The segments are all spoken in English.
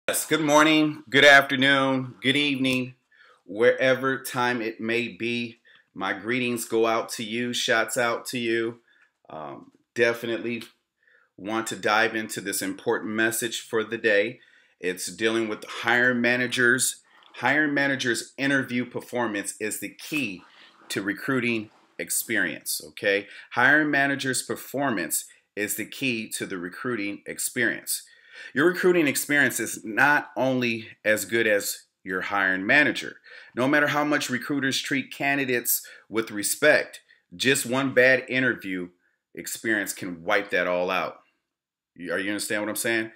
Yes, good morning, good afternoon, good evening, wherever time it may be. My greetings go out to you, shouts out to you. Definitely want to dive into this important message for the day. It's dealing with hiring managers. Hiring managers' interview performance is the key to recruiting experience, okay? Hiring managers' performance is the key to the recruiting experience. Your recruiting experience is not only as good as your hiring manager. No matter how much recruiters treat candidates with respect, just one bad interview experience can wipe that all out. Are you understand what I'm saying?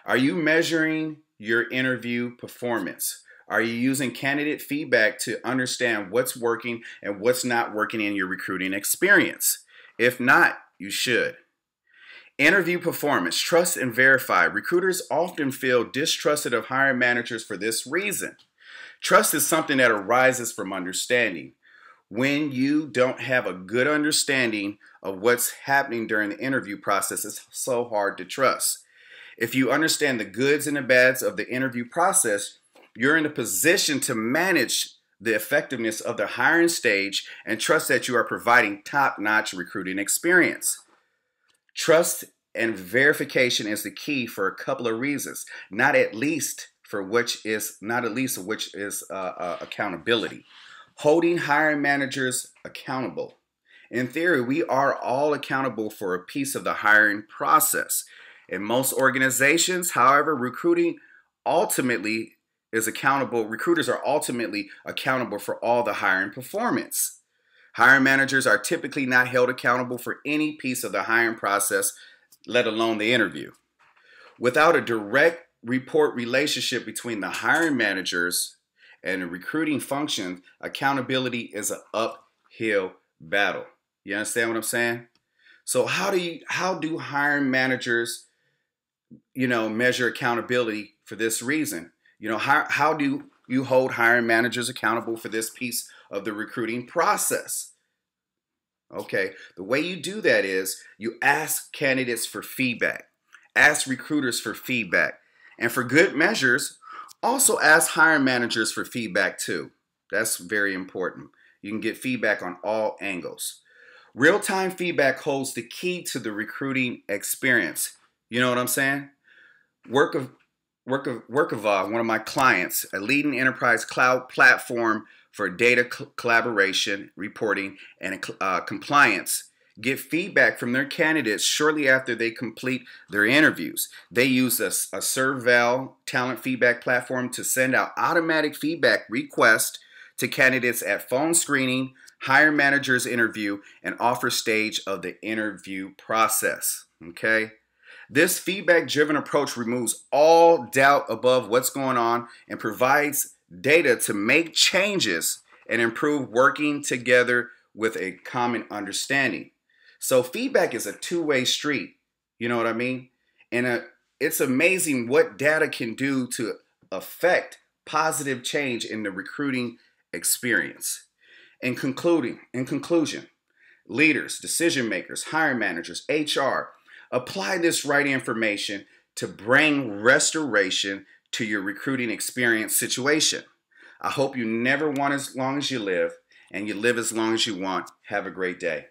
Are you measuring your interview performance? Are you using candidate feedback to understand what's working and what's not working in your recruiting experience? If not, you should. Interview performance, trust and verify. Recruiters often feel distrusted of hiring managers for this reason. Trust is something that arises from understanding. When you don't have a good understanding of what's happening during the interview process, it's so hard to trust. If you understand the goods and the bads of the interview process, you're in a position to manage the effectiveness of the hiring stage and trust that you are providing top-notch recruiting experience. Trust and verification is the key for a couple of reasons, not least of which is accountability. Holding hiring managers accountable. In theory, we are all accountable for a piece of the hiring process. In most organizations, however, recruiters are ultimately accountable for all the hiring performance. Hiring managers are typically not held accountable for any piece of the hiring process, let alone the interview. Without a direct report relationship between the hiring managers and the recruiting function, accountability is an uphill battle. You understand what I'm saying? So how do hiring managers, measure accountability for this reason? How do you hold hiring managers accountable for this piece of the recruiting process? Okay, the way you do that is you ask candidates for feedback, ask recruiters for feedback, and for good measures, also ask hiring managers for feedback too. That's very important. You can get feedback on all angles. Real-time feedback holds the key to the recruiting experience. You know what I'm saying? Workava, one of my clients, a leading enterprise cloud platform for data collaboration, reporting, and compliance, get feedback from their candidates shortly after they complete their interviews. They use a Serval talent feedback platform to send out automatic feedback requests to candidates at phone screening, hiring managers interview, and offer stage of the interview process. Okay? This feedback-driven approach removes all doubt above what's going on and provides data to make changes and improve working together with a common understanding. So feedback is a two-way street. You know what I mean? And it's amazing what data can do to affect positive change in the recruiting experience. In conclusion, leaders, decision makers, hiring managers, HR, apply this right information to bring restoration to your recruiting experience situation. I hope you never want as long as you live, and you live as long as you want. Have a great day.